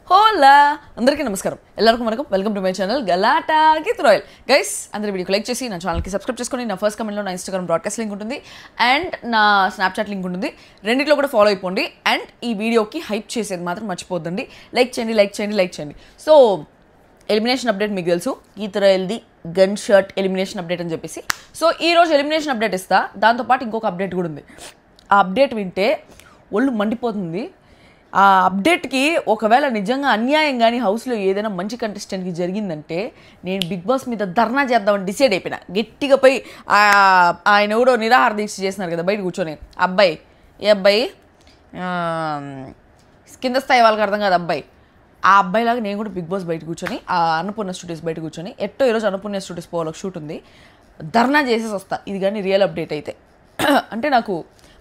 హోలా అందరికీ నమస్కారం ఎల్లరికీ welcome to my channel Galatta with Royal guys అందరి వీడియోకి లైక్ చేసి నా ఛానల్కి సబ్స్క్రైబ్ చేసుకొని నా ఫస్ట్ కమెంట్లో నా ఇన్స్టాగ్రామ్ బ్రాడ్కాస్ట్ లింక్ ఉంటుంది అండ్ నా స్నాప్చాట్ లింక్ ఉంటుంది రెండిట్లో కూడా ఫాలో అయిపోండి అండ్ ఈ వీడియోకి హైప్ చేసేది మాత్రం మర్చిపోద్దండి లైక్ చేయండి సో ఎలిమినేషన్ అప్డేట్ మీకు తెలుసు గీత రాయల్ది గన్ షర్ట్ ఎలిమినేషన్ అప్డేట్ అని చెప్పేసి సో ఈరోజు ఎలిమినేషన్ అప్డేట్ ఇస్తా దాంతోపాటు ఇంకొక అప్డేట్ కూడా ఉంది ఆ అప్డేట్ వింటే ఒళ్ళు మండిపోతుంది ఆ అప్డేట్కి ఒకవేళ నిజంగా అన్యాయం కానీ హౌస్లో ఏదైనా మంచి కంటెస్టెంట్కి జరిగిందంటే నేను బిగ్ బాస్ మీద ధర్నా చేద్దామని డిసైడ్ అయిపోయినా గట్టిగా పోయి ఆయన ఎవడో నిరాహార దీక్ష చేస్తున్నారు కదా బయట కూర్చొని అబ్బాయి ఏ అబ్బాయి కింద స్థాయి వాళ్ళకి అర్థం కాదు అబ్బాయి ఆ అబ్బాయిలాగా నేను కూడా బిగ్ బాస్ బయట కూర్చొని ఆ అన్నపూర్ణ స్టూడియోస్ బయట కూర్చొని ఎట్టో ఈరోజు అన్నపూర్ణ స్టూడియోస్ పోవాలో షూట్ ఉంది ధర్నా చేసేసి వస్తా ఇది కానీ రియల్ అప్డేట్ అయితే అంటే నాకు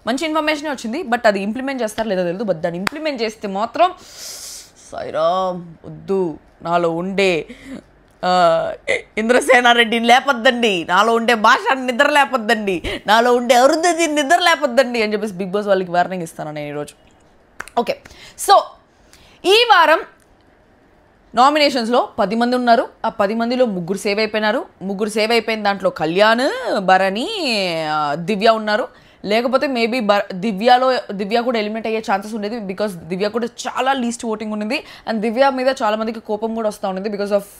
మంచి ఇన్ఫర్మేషనే వచ్చింది బట్ అది ఇంప్లిమెంట్ చేస్తారో లేదో తెలియదు బట్ దాన్ని ఇంప్లిమెంట్ చేస్తే మాత్రం సాయిరామ్ వద్దు నాలో ఉండే ఇంద్రసేనారెడ్డిని లేపొద్దండి నాలో ఉండే భాషని నిద్ర లేపొద్దండి నాలో ఉండే అరుంధతిని నిద్ర లేపొద్దండి అని చెప్పేసి బిగ్ బాస్ వాళ్ళకి వార్నింగ్ ఇస్తాను నేను ఈరోజు ఓకే సో ఈ వారం నామినేషన్స్లో 10 మంది ఉన్నారు ఆ 10 మందిలో ముగ్గురు సేవ్ అయిపోయిన దాంట్లో కళ్యాణ్ భరణి దివ్య ఉన్నారు లేకపోతే మేబీ దివ్య కూడా ఎలిమినేట్ అయ్యే ఛాన్సెస్ ఉండేది బికాస్ దివ్య కూడా చాలా లీస్ట్ ఓటింగ్ ఉంది అండ్ దివ్య మీద చాలా మందికి కోపం కూడా వస్తూ ఉండేది because of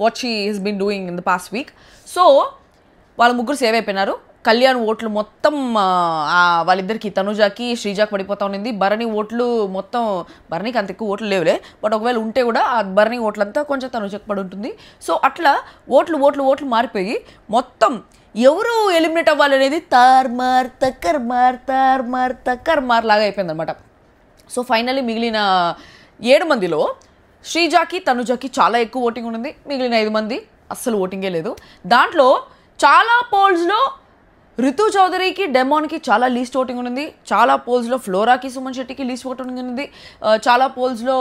what she has been doing in the past week so వాళ్ళ ముగ్గురు సేవ్ అయిపోయినారు కళ్యాణ్ ఓట్లు మొత్తం వాళ్ళిద్దరికి తనుజాకి శ్రీజాకి పడిపోతూ ఉండింది భరణి ఓట్లు మొత్తం భరణికి అంత ఎక్కువ ఓట్లు లేవులే బట్ ఒకవేళ ఉంటే కూడా ఆ భరణి ఓట్లంతా కొంచెం తనుజాకి పడి ఉంటుంది సో అట్లా ఓట్లు మారిపోయి మొత్తం ఎవరు ఎలిమినేట్ అవ్వాలనేది తార్మార్ లాగా అయిపోయింది అనమాట సో ఫైనల్లీ మిగిలిన 7 మందిలో శ్రీజాకి తనుజాకి చాలా ఎక్కువ ఓటింగ్ ఉంది మిగిలిన 5 మంది అస్సలు ఓటింగే లేదు దాంట్లో చాలా పోల్స్లో రితు చౌదరికి డెమాన్కి చాలా లీస్ట్ ఓటింగ్ ఉంది చాలా పోల్స్లో ఫ్లోరాకి సుమన్ శెట్టికి లీస్ట్ ఓటింగ్ ఉంది చాలా పోల్స్లో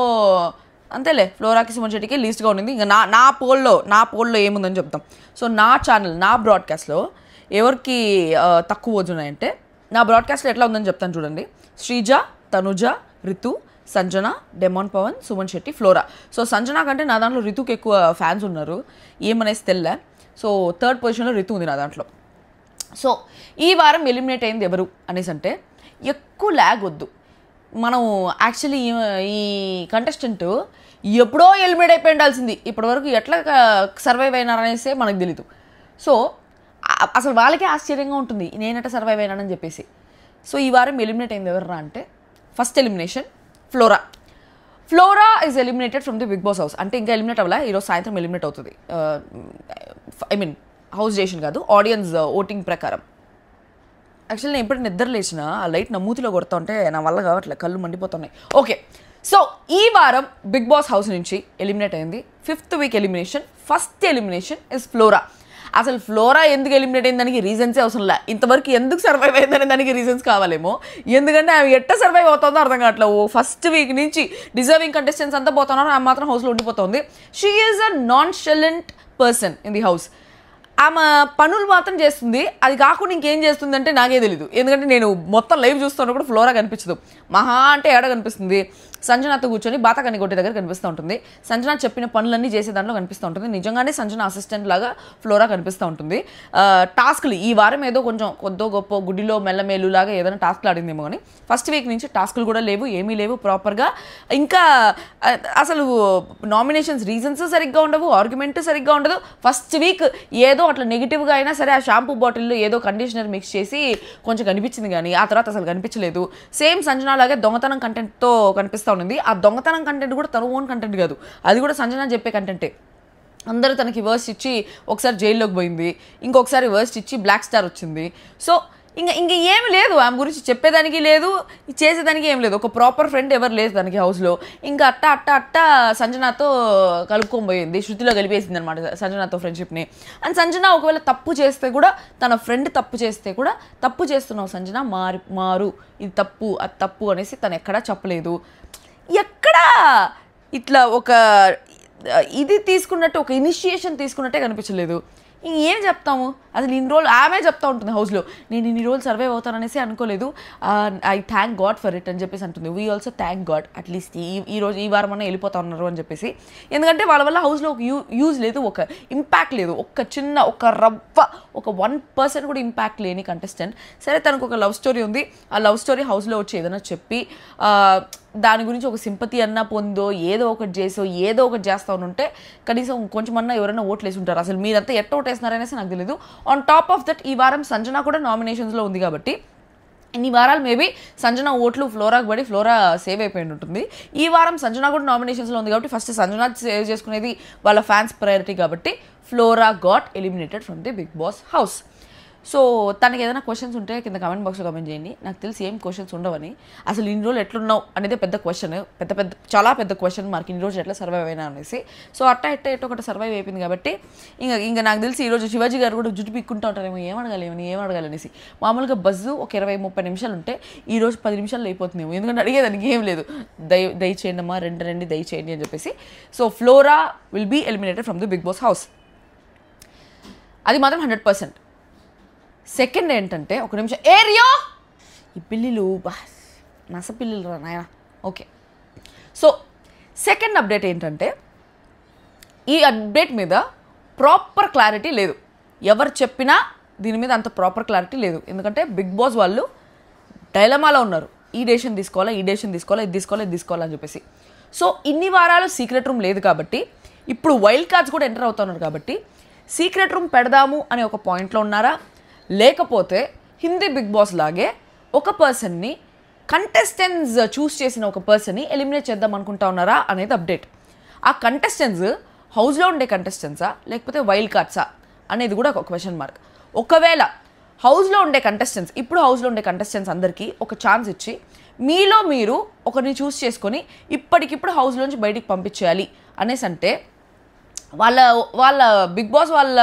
అంతేలే ఫ్లోరాకి సుమన్ శెట్టికి లీస్ట్గా ఉంది ఇంకా నా పోల్లో ఏముందని చెప్తాం సో నా ఛానల్ నా బ్రాడ్కాస్ట్లో ఎవరికి తక్కువ ఓట్స్ ఉన్నాయంటే నా బ్రాడ్కాస్ట్లో ఎట్లా ఉందని చెప్తాను చూడండి Sreeja Tanuja Ritu Sanjana Demon Pavan Suman Shetty Flora so Sanjana కంటే నా దాంట్లో రితుకి ఎక్కువ ఫ్యాన్స్ ఉన్నారు ఏమనేసి తెల్ల సో 3rd పొజిషన్లో రితు ఉంది నా దాంట్లో సో ఈ వారం ఎలిమినేట్ అయింది ఎవరు అనేసి అంటే ఎక్కువ ల్యాగ్ వద్దు మనం యాక్చువల్లీ ఈ కంటెస్టెంట్ ఎప్పుడో ఎలిమినేట్ అయిపోయి ఉండాల్సింది ఇప్పటివరకు ఎట్లా సర్వైవ్ అయినారనేసే మనకు తెలీదు సో అసలు వాళ్ళకే ఆశ్చర్యంగా ఉంటుంది నేనెట్లా సర్వైవ్ అయినానని చెప్పేసి సో ఈ వారం ఎలిమినేట్ అయింది ఎవర్రా అంటే first elimination Flora is eliminated from the Bigg Boss house అంటే ఇంకా ఎలిమినేట్ అవ్వాలా ఈరోజు సాయంత్రం ఎలిమినేట్ అవుతుంది ఐ మీన్ హౌస్ స్టేషన్ కాదు ఆడియన్స్ ఓటింగ్ ప్రకారం యాక్చువల్లీ నేను ఎప్పుడు నిద్ర లేచిన ఆ లైట్ నా మూతిలో కొడతా ఉంటే నా వల్ల కావట్లేదు కళ్ళు మండిపోతున్నాయి ఓకే సో ఈ వారం బిగ్ బాస్ హౌస్ నుంచి ఎలిమినేట్ అయింది 5th week elimination first elimination is flora అసలు ఫ్లోరా ఎందుకు ఎలిమినేట్ అయింది దానికి రీజన్సే అవసరం లే ఇంతవరకు ఎందుకు సర్వైవ్ అయిందనే దానికి రీజన్స్ కావాలేమో ఎందుకంటే ఆమె ఎట్ట సర్వైవ్ అవుతుందో అర్థం కావట్లేదు ఫస్ట్ వీక్ నుంచి డిజర్వింగ్ కంటెస్టెంట్స్ అంతా పోతున్నారు ఆమె మాత్రం హౌస్లో ఉండిపోతుంది she is a nonchalant person in the house ఆమె పనులు మాత్రం చేస్తుంది అది కాకుండా ఇంకేం చేస్తుంది అంటే నాకే తెలీదు ఎందుకంటే నేను మొత్తం లైవ్ చూస్తున్నా కూడా ఫ్లోరా కనిపించదు మహా అంటే ఏడ కనిపిస్తుంది సంజనాతో కూర్చొని బాతకాన్ని కొట్టే దగ్గర కనిపిస్తూ ఉంటుంది సంజన చెప్పిన పనులన్నీ చేసే దాంట్లో కనిపిస్తూ ఉంటుంది నిజంగానే సంజన అసిస్టెంట్ లాగా ఫ్లోరా కనిపిస్తూ ఉంటుంది టాస్క్లు ఈ వారం ఏదో కొంచెం కొద్దో గొప్ప గుడిలో మెల్లమేలు లాగా ఏదైనా టాస్క్లు ఆడిందేమో కానీ ఫస్ట్ వీక్ నుంచి టాస్క్లు కూడా లేవు ఏమీ లేవు ప్రాపర్గా ఇంకా అసలు నామినేషన్స్ రీజన్స్ సరిగ్గా ఉండవు ఆర్గ్యుమెంట్ సరిగ్గా ఉండదు ఫస్ట్ వీక్ ఏదో అట్లా నెగిటివ్గా అయినా సరే ఆ షాంపూ బాటిల్లో ఏదో కండిషనర్ మిక్స్ చేసి కొంచెం కనిపించింది కానీ ఆ తర్వాత అసలు కనిపించలేదు సేమ్ సంజన లాగే దొంగతనం కంటెంట్తో కనిపిస్తూ ఉంది ఆ దొంగతనం కంటెంట్ కూడా తన ఓన్ కంటెంట్ కాదు అది కూడా సంజన చెప్పే కంటెంటే అందరూ తనకి వర్స్ట్ ఇచ్చి ఒకసారి జైల్లోకి పోయింది ఇంకొకసారి వర్స్ట్ ఇచ్చి బ్లాక్ స్టార్ వచ్చింది సో ఇంకా ఏమి లేదు ఆమె గురించి చెప్పేదానికి లేదు చేసేదానికి ఏం లేదు ఒక ప్రాపర్ ఫ్రెండ్ ఎవరు లేదు తనకి హౌస్లో ఇంకా అట్ట సంజనాతో కలుపుకోబోయింది శృతిలో కలిపేసింది అనమాట సంజనాతో ఫ్రెండ్షిప్ని అండ్ సంజన ఒకవేళ తప్పు చేస్తే కూడా తన ఫ్రెండ్ తప్పు చేస్తే కూడా తప్పు చేస్తున్నావు సంజన మారు ఇది తప్పు అది తప్పు అనేసి తను ఎక్కడా చెప్పలేదు ఎక్కడా ఇట్లా ఒక ఇది తీసుకున్నట్టు ఒక ఇనిషియేషన్ తీసుకున్నట్టే కనిపించలేదు ఇంకేం చెప్తాము అసలు ఇన్ని రోజులు ఆమె చెప్తా ఉంటుంది హౌస్లో నేను ఇన్ని రోజులు సర్వైవ్ అవుతాననేసి అనుకోలేదు I thank God for it అని చెప్పేసి అంటుంది we also thank God at least ఈ వారం అన్న వెళ్ళిపోతా ఉన్నారు అని చెప్పేసి ఎందుకంటే వాళ్ళ వల్ల హౌస్లో ఒక యూజ్ లేదు ఒక ఇంపాక్ట్ లేదు ఒక రవ్వ ఒక 1% కూడా ఇంపాక్ట్ లేని కంటెస్టెంట్ సరే తనకు ఒక లవ్ స్టోరీ ఉంది ఆ లవ్ స్టోరీ హౌస్లో వచ్చి ఏదైనా చెప్పి దాని గురించి ఒక సింపతి అన్నా పొందో ఏదో ఒకటి చేసో ఏదో ఒకటి చేస్తా ఉంటే కనీసం కొంచెమన్నా ఎవరైనా ఓట్లు వేసి ఉంటారు అసలు మీరంతా ఎట్ట ఓటేస్తున్నారనేసి నాకు తెలియదు ఆన్ టాప్ ఆఫ్ దట్ ఈ వారం సంజన కూడా నామినేషన్స్లో ఉంది కాబట్టి ఇన్ని వారాలు మేబీ సంజన ఓట్లు ఫ్లోరాకి పడి ఫ్లోరా సేవ్ అయిపోయి ఉంటుంది ఈ వారం సంజన కూడా నామినేషన్స్లో ఉంది కాబట్టి ఫస్ట్ సంజన సేవ్ చేసుకునేది వాళ్ళ ఫ్యాన్స్ ప్రయారిటీ కాబట్టి Flora got eliminated from the Bigg Boss house so తనకి ఏదైనా క్వశ్చన్స్ ఉంటే కింద కామెంట్ బాక్స్లో కామెంట్ చేయండి నాకు తెలిసి ఏం క్వశ్చన్స్ ఉండవని అసలు ఇన్ని రోజులు ఎట్లున్నావు అనేది పెద్ద క్వశ్చన్ చాలా పెద్ద క్వశ్చన్ మార్క్ ఇన్ని రోజులు ఎట్లా సర్వైవ్ అయినా అనేసి సో ఎట్టో ఒకటి సర్వైవ్ అయిపోయింది కాబట్టి ఇంకా నాకు తెలిసి ఈరోజు శివాజీ గారు కూడా జుట్టు పిక్కుంటూ ఉంటారేమో ఏం అడగాలనేసి మామూలుగా బస్సు ఒక 20-30 నిమిషాలు ఉంటే ఈరోజు 10 నిమిషాలు అయిపోతుందేమో ఎందుకంటే అడిగేదానికి ఏం లేదు దయచేయండి అమ్మా రండి దయచేయండి అని చెప్పేసి so Flora will be eliminated from the Bigg Boss house అది మాత్రం 100%. సెకండ్ ఏంటంటే ఒక నిమిషం ఏరియో ఈ పిల్లిలు నస పిల్లులు రా నాయన ఓకే సో సెకండ్ అప్డేట్ ఏంటంటే ఈ అప్డేట్ మీద ప్రాపర్ క్లారిటీ లేదు ఎవరు చెప్పినా దీని మీద అంత ప్రాపర్ క్లారిటీ లేదు ఎందుకంటే బిగ్ బాస్ వాళ్ళు డైలమాలో ఉన్నారు ఈ డెసిషన్ తీసుకోవాలా ఇది తీసుకోవాలని చెప్పేసి సో ఇన్ని వారాలు సీక్రెట్ రూమ్ లేదు కాబట్టి ఇప్పుడు వైల్డ్ కార్డ్స్ కూడా ఎంటర్ అవుతున్నారు కాబట్టి సీక్రెట్ రూమ్ పెడదాము అనే ఒక పాయింట్లో ఉన్నారా లేకపోతే హిందీ బిగ్ బాస్ లాగే ఒక పర్సన్ని కంటెస్టెంట్స్ చూస్ చేసిన ఒక పర్సన్ని ఎలిమినేట్ చేద్దాం అనుకుంటా ఉన్నారా అనేది అప్డేట్ ఆ కంటెస్టెంట్స్ హౌస్లో ఉండే కంటెస్టెంట్సా లేకపోతే వైల్డ్ కార్డ్సా అనేది కూడా ఒక క్వశ్చన్ మార్క్ ఒకవేళ హౌస్లో ఉండే కంటెస్టెంట్స్ ఇప్పుడు హౌస్లో ఉండే కంటెస్టెంట్స్ అందరికీ ఒక ఛాన్స్ ఇచ్చి మీలో మీరు ఒకరిని చూస్ చేసుకొని ఇప్పటికిప్పుడు హౌస్లోంచి బయటికి పంపించేయాలి అనేసి అంటే వాళ్ళ బిగ్ బాస్ వాళ్ళ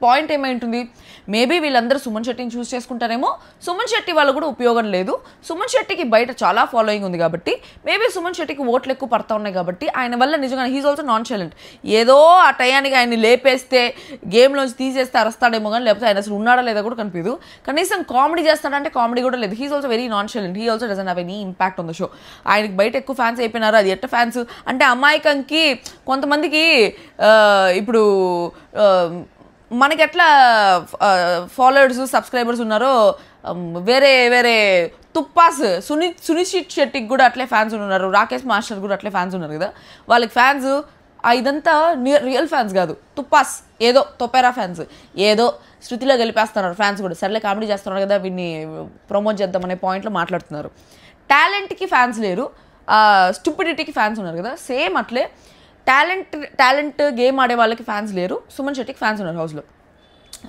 పాయింట్ ఏమైంటుంది మేబీ వీళ్ళందరూ సుమన్ శెట్టిని చూస్ చేసుకుంటారేమో సుమన్ శెట్టి వాళ్ళు కూడా ఉపయోగం లేదు సుమన్ శెట్టికి బయట చాలా ఫాలోయింగ్ ఉంది కాబట్టి మేబీ సుమన్ శెట్టికి ఓట్లు ఎక్కువ పడతా ఉన్నాయి కాబట్టి ఆయన వల్ల నిజంగా హీజ్ ఆల్సో నాన్ టాలెంట్ ఏదో ఆ టయానికి ఆయన్ని లేపేస్తే గేమ్లోంచి తీసేస్తే అరస్తాడేమో కానీ లేకపోతే ఆయన అసలు ఉన్నాడా లేదా కూడా కనిపించదు కనీసం కామెడీ చేస్తాడంటే కామెడీ కూడా లేదు he's also very non talent he also doesn't have any impact on the show ఆయనకి బయట ఎక్కువ ఫ్యాన్స్ అయిపోయినారు అది ఎట్ట ఫ్యాన్స్ అంటే అమాయకంకి కొంతమందికి ఇప్పుడు మనకి ఎట్లా ఫాలోవర్స్ సబ్స్క్రైబర్స్ ఉన్నారో వేరే తుప్పాస్ సునీషిత్ శెట్టికి కూడా అట్లే ఫ్యాన్స్ ఉన్నారు రాకేష్ మాస్టర్ కూడా అట్లే ఫ్యాన్స్ ఉన్నారు కదా వాళ్ళకి ఫ్యాన్స్ ఇదంతా రియల్ ఫ్యాన్స్ కాదు తుప్పాస్ ఏదో తొపెరా ఫ్యాన్స్ ఏదో శృతిలో గెలిపేస్తున్నారు ఫ్యాన్స్ కూడా సర్లే కామెడీ చేస్తున్నారు కదా వీడిని ప్రమోట్ చేద్దాం అనే పాయింట్లో మాట్లాడుతున్నారు టాలెంట్కి ఫ్యాన్స్ లేరు స్టూపిడిటీకి ఫ్యాన్స్ ఉన్నారు కదా సేమ్ అట్లే టాలెంట్ గేమ్ ఆడే వాళ్ళకి ఫ్యాన్స్ లేరు సుమన్ శెట్టికి ఫ్యాన్స్ ఉన్నారు హౌస్లో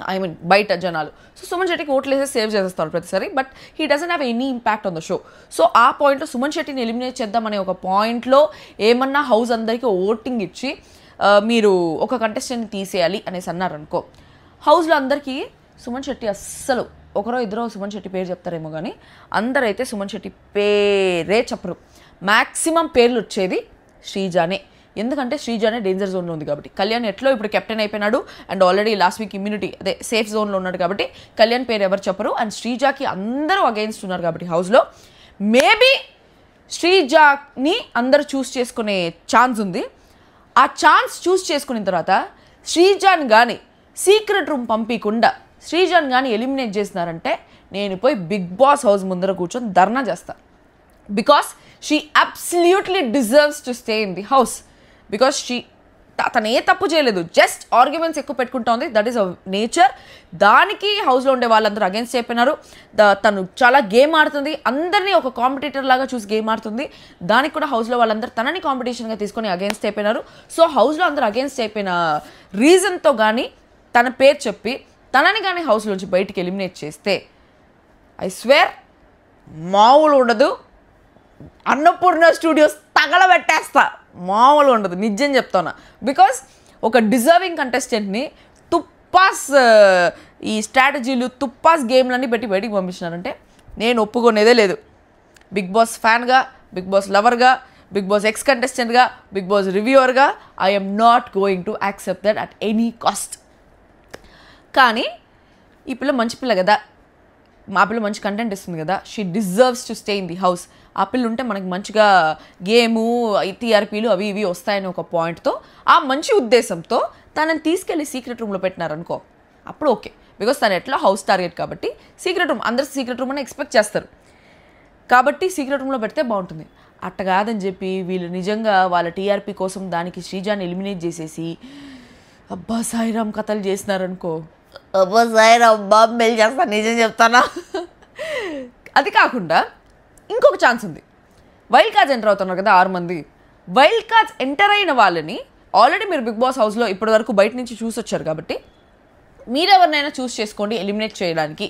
ఐ మీన్ బయట జనాలు సో సుమన్ శెట్టికి ఓట్లు వేసి సేవ్ చేసేస్తారు ప్రతిసారి but he doesn't have any impact on the show so ఆ పాయింట్లో సుమన్ శెట్టిని ఎలిమినేట్ చేద్దామనే ఒక పాయింట్లో ఏమన్నా హౌస్ అందరికీ ఓటింగ్ ఇచ్చి మీరు ఒక కంటెస్టెంట్ని తీసేయాలి అనేసి అన్నారనుకో హౌస్లో అందరికీ సుమన్ శెట్టి అస్సలు ఒకరో ఇద్దరో సుమన్ శెట్టి పేరు చెప్తారేమో కానీ అందరైతే సుమన్ శెట్టి పేరే చెప్పరు మ్యాక్సిమం పేర్లు వచ్చేది శ్రీజానే ఎందుకంటే శ్రీజానే డేంజర్ జోన్లో ఉంది కాబట్టి కళ్యాణ్ ఎట్లో ఇప్పుడు కెప్టెన్ అయిపోయినాడు and already last week immunity అదే సేఫ్ జోన్లో ఉన్నాడు కాబట్టి కళ్యాణ్ పేరు ఎవరు చెప్పరు అండ్ శ్రీజాకి అందరూ అగెయిన్స్ట్ ఉన్నారు కాబట్టి హౌస్లో మేబీ శ్రీజాని అందరూ చూస్ చేసుకునే ఛాన్స్ ఉంది ఆ ఛాన్స్ చూస్ చేసుకున్న తర్వాత శ్రీజాన్ కానీ సీక్రెట్ రూమ్ పంపించకుండా శ్రీజాన్ కానీ ఎలిమినేట్ చేసినారంటే నేను పోయి బిగ్ బాస్ హౌస్ ముందర కూర్చొని ధర్నా చేస్తాను because she absolutely deserves to stay in the house because తను ఏ తప్పు చేయలేదు జస్ట్ ఆర్గ్యుమెంట్స్ ఎక్కువ పెట్టుకుంటా ఉంది దట్ ఈస్ అ నేచర్ దానికి హౌస్లో ఉండే వాళ్ళందరూ అగెన్స్ట్ అయిపోయినారు తను చాలా గేమ్ ఆడుతుంది అందరినీ ఒక కాంపిటీటర్ లాగా చూసి గేమ్ ఆడుతుంది దానికి కూడా హౌస్లో వాళ్ళందరూ తనని కాంపిటీషన్గా తీసుకొని అగెన్స్ట్ అయిపోయినారు సో హౌస్లో అందరూ అగెన్స్ట్ అయిపోయిన రీజన్తో కానీ తన పేరు చెప్పి తనని కానీ హౌస్లోంచి బయటికి ఎలిమినేట్ చేస్తే ఐ స్వేర్ మామూలు ఉండదు అన్నపూర్ణ స్టూడియోస్ తగలబెట్టేస్తా మామూలు ఉండదు నిజం చెప్తాను బికాస్ ఒక డిజర్వింగ్ కంటెస్టెంట్ని తుప్పాస్ ఈ స్ట్రాటజీలు తుప్పాస్ గేమ్లన్నీ పెట్టి బయటికి పంపించినారంటే నేను ఒప్పుకునేదే లేదు బిగ్ బాస్ ఫ్యాన్గా బిగ్ బాస్ లవర్గా బిగ్ బాస్ ఎక్స్ కంటెస్టెంట్గా బిగ్ బాస్ రివ్యూవర్గా I'm not going to accept that at any cost కానీ ఈ పిల్ల మంచి పిల్ల కదా, మా పిల్ల మంచి కంటెంట్ ఇస్తుంది కదా, she deserves to stay in the house, ఆ పిల్ల ఉంటే మనకి మంచిగా గేము టీఆర్పీలు అవి ఇవి వస్తాయని ఒక పాయింట్తో, ఆ మంచి ఉద్దేశంతో తనని తీసుకెళ్ళి సీక్రెట్ రూమ్లో పెట్టినారనుకో, అప్పుడు ఓకే. బికాస్ తను ఎట్లా హౌస్ టార్గెట్ కాబట్టి సీక్రెట్ రూమ్, అందరు సీక్రెట్ రూమ్ అని ఎక్స్పెక్ట్ చేస్తారు కాబట్టి సీక్రెట్ రూమ్లో పెడితే బాగుంటుంది. అట్ట కాదని చెప్పి వీళ్ళు నిజంగా వాళ్ళ టీఆర్పీ కోసం దానికి శ్రీజాని ఎలిమినేట్ చేసేసి అబ్బా సాయిరామ్ కథలు చేసినారనుకో, అబ్బా సాయిరామ్ బాంబేలు చేస్తాను, నిజం చెప్తానా. అది కాకుండా ఇంకొక ఛాన్స్ ఉంది. వైల్డ్ కార్డ్స్ ఎంటర్ అవుతున్నారు కదా 6 మంది. వైల్డ్ కార్డ్స్ ఎంటర్ అయిన వాళ్ళని ఆల్రెడీ మీరు బిగ్ బాస్ హౌస్లో ఇప్పటి వరకు బయట నుంచి చూసి వచ్చారు కాబట్టి మీరెవరినైనా చూస్ చేసుకోండి ఎలిమినేట్ చేయడానికి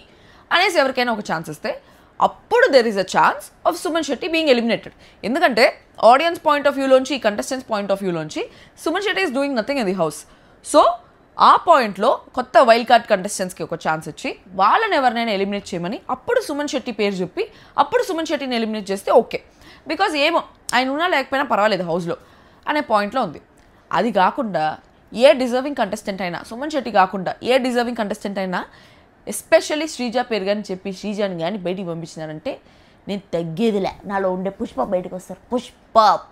అనేసి ఎవరికైనా ఒక ఛాన్స్ ఇస్తే అప్పుడు there is a chance of Suman Shetty being eliminated. ఎందుకంటే ఆడియన్స్ పాయింట్ ఆఫ్ వ్యూలోంచి, కంటెస్టెంట్స్ పాయింట్ ఆఫ్ వ్యూలోంచి Suman Shetty is doing nothing in the house. So ఆ పాయింట్లో కొత్త వైల్డ్ కార్డ్ కంటెస్టెంట్స్కి ఒక ఛాన్స్ ఇచ్చి వాళ్ళని ఎవరినైనా ఎలిమినేట్ చేయమని అప్పుడు సుమన్ శెట్టి పేరు చెప్పి అప్పుడు సుమన్ శెట్టిని ఎలిమినేట్ చేస్తే ఓకే. బికాజ్ ఏమో ఆయన ఉన్నా లేకపోయినా పర్వాలేదు హౌస్లో అనే పాయింట్లో ఉంది. అది కాకుండా ఏ డిజర్వింగ్ కంటెస్టెంట్ అయినా, సుమన్ శెట్టి కాకుండా ఏ డిజర్వింగ్ కంటెస్టెంట్ అయినా ఎస్పెషల్లీ శ్రీజ పేరు కానీ చెప్పి శ్రీజాని కానీ బయటికి పంపించినారంటే నేను తగ్గేదిలే. నాలో ఉండే పుష్ప బయటకు వస్తారు,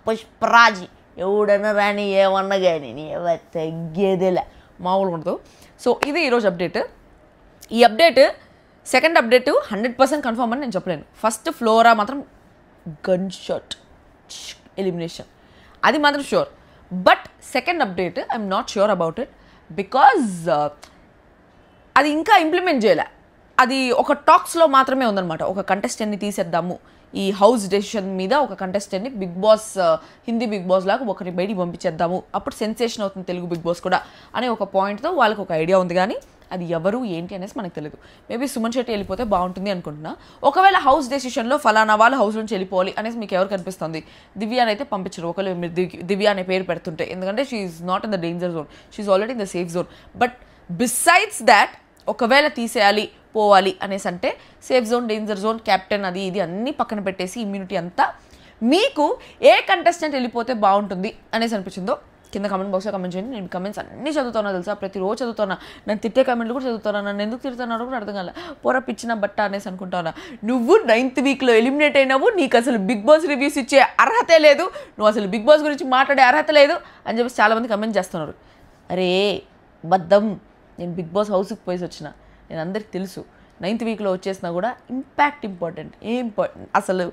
పుష్పరాజి ఎవడన్నా రాని ఏమన్నా కానీ నేను తగ్గేదిలే, మామూలుగా ఉండదు. సో ఇది ఈరోజు అప్డేట్. ఈ అప్డేట్ సెకండ్ అప్డేట్ 100% కన్ఫర్మ్ అని నేను చెప్పలేను. ఫస్ట్ ఫ్లోరా మాత్రం గన్ షాట్ ఎలిమినేషన్, అది మాత్రం sure. But second update I'm not sure about it because అది ఇంకా ఇంప్లిమెంట్ చేయలే. అది ఒక టాక్స్లో మాత్రమే ఉందన్నమాట. ఒక కంటెస్టెంట్ని తీసేద్దాము, ఈ హౌస్ డెసిషన్ మీద ఒక కంటెస్టెంట్ని Bigg Boss Hindi Bigg Boss లాగా ఒకరిని బయటికి పంపించేద్దాము, అప్పుడు సెన్సేషన్ అవుతుంది తెలుగు బిగ్ బాస్ కూడా అనే ఒక పాయింట్తో వాళ్ళకి ఒక ఐడియా ఉంది. కానీ అది ఎవరు ఏంటి అనేసి మనకు తెలియదు. మేబీ సుమన్ శెట్టి వెళ్ళిపోతే బాగుంటుంది అనుకుంటున్నా. ఒకవేళ హౌస్ డెసిషన్లో ఫలానా వాళ్ళ హౌస్ నుంచి వెళ్ళిపోవాలి అనేసి మీకు ఎవరు కనిపిస్తుంది? దివ్యాని అయితే పంపించరు ఒకవేళ మీరు దివ్య అనే పేరు పెడుతుంటే, ఎందుకంటే she is not in the danger zone, she is already in the safe zone. But besides that ఒకవేళ తీసేయాలి పోవాలి అనేసి అంటే safe zone, danger zone, captain అది ఇది అన్నీ పక్కన పెట్టేసి ఇమ్యూనిటీ అంతా మీకు ఏ కంటెస్టెంట్ వెళ్ళిపోతే బాగుంటుంది అనేసి అనిపించిందో కింద కమెంట్ బాక్స్లో కమెంట్ చేయండి. నేను కమెంట్స్ అన్నీ చదువుతున్నా తెలుసా, ప్రతిరోజు చదువుతున్నా. నేను తిట్టే కమెంట్లు కూడా చదువుతున్నా. నన్ను ఎందుకు తిడుతున్నారో కూడా అర్థం కాలే. పొర పిచ్చిన బట్ట అనేసి అనుకుంటున్నా. నువ్వు 9th వీక్లో ఎలిమినేట్ అయినావు, నీకు అసలు బిగ్ బాస్ రివ్యూస్ ఇచ్చే అర్హతే లేదు, నువ్వు అసలు బిగ్ బాస్ గురించి మాట్లాడే అర్హత లేదు అని చెప్పేసి చాలామంది కమెంట్ చేస్తున్నారు. అరే బద్దం, నేను బిగ్ బాస్ హౌస్కి పోయి వచ్చిన, నేను అందరికి తెలుసు 9th వీక్లో వచ్చేసినా కూడా ఇంపాక్ట్ ఇంపార్టెంట్. అసలు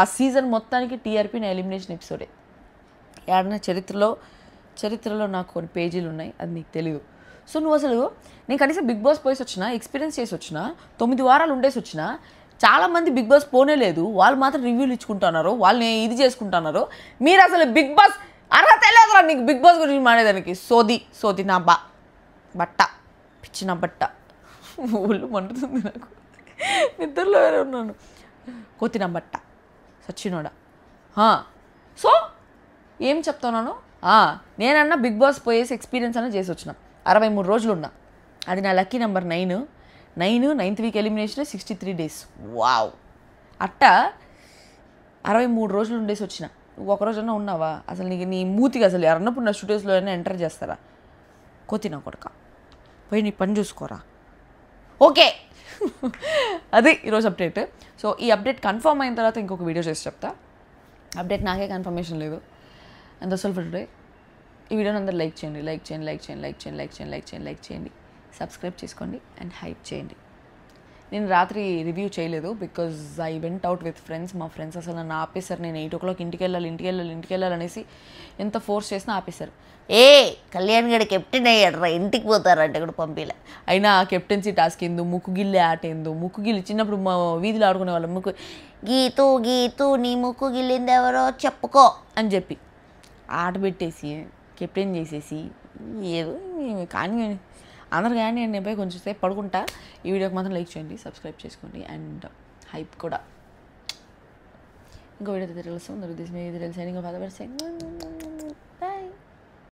ఆ సీజన్ మొత్తానికి టీఆర్పీ నా ఎలిమినేషన్ ఎపిసోడే. ఏడన్నా చరిత్రలో నాకు కొన్ని పేజీలు ఉన్నాయి, అది నీకు తెలియదు. సో నువ్వు అసలు నేను కనీసం బిగ్ బాస్ పోయి వచ్చిన, ఎక్స్పీరియన్స్ చేసి వచ్చిన, 9 వారాలు ఉండేసి వచ్చిన. చాలామంది బిగ్ బాస్ పోనే లేదు, వాళ్ళు మాత్రం రివ్యూలు ఇచ్చుకుంటున్నారు, వాళ్ళని ఇది చేసుకుంటున్నారు. మీరు అసలు బిగ్ బాస్ అర్హత లేదురా నీకు బిగ్ బాస్ గురించి మానేదానికి. సోది నా బట్ట పిచ్చిన బట్ట. ఒళ్ళు మండుతుంది నాకు, నిద్రలో వేరే ఉన్నాను. కొత్తిన బట్ట సచ్చినోడా. సో ఏం చెప్తున్నాను, నేనన్నా బిగ్ బాస్ పోయేసి ఎక్స్పీరియన్స్ అన్న చేసి వచ్చిన. 63 రోజులు ఉన్నా, అది నా lucky number 9. 9th week elimination 63 days. Wow, అట్ట 63 రోజులు ఉండేసి వచ్చిన. నువ్వు ఒకరోజన్నా ఉన్నావా? అసలు నీకు నీ మూతికి అసలు అన్నప్పుడు నా స్టూడియోస్లో అయినా ఎంటర్ చేస్తారా? కొత్తిన కొడక, పోయి నీ పని చూసుకోరా. ఓకే, అది ఈరోజు అప్డేట్. సో ఈ అప్డేట్ కన్ఫర్మ్ అయిన తర్వాత ఇంకొక వీడియో చేసి చెప్తా. అప్డేట్ నాకే కన్ఫర్మేషన్ లేదు. And that's all for today. ఈ వీడియోని అందరూ లైక్ చేయండి, సబ్స్క్రైబ్ చేసుకోండి అండ్ హైప్ చేయండి. నేను రాత్రి రివ్యూ చేయలేదు because I went out with friends. మా ఫ్రెండ్స్ అసలు నన్ను ఆపేశారు. నేను 8 o'clock ఇంటికి వెళ్ళాలి అనేసి ఎంత ఫోర్స్ చేసినా ఆపేశారు. కళ్యాణ్ గడి కెప్టెన్ అయ్యాడు, ఇంటికి పోతారంటే కూడా పంపిలే. అయినా కెప్టెన్సీ టాస్క్ ఏందో, ముక్కుగిల్లే ఆట ఏందో. ముక్కుగిల్లి చిన్నప్పుడు మా వీధిలో ఆడుకునే వాళ్ళం. గీతూ నీ ముక్కు గిల్లింది ఎవరో చెప్పుకో అని చెప్పి ఆట పెట్టేసి కెప్టెన్ చేసేసి ఏదో కానీ అందరు కానీ నేను పోయి కొంచెం సేపు పడుకుంటా. ఈ వీడియోకి మాత్రం లైక్ చేయండి, సబ్స్క్రైబ్ చేసుకోండి అండ్ హైప్ కూడా. ఇంకో వీడియో తెలుసు. Signing off other side.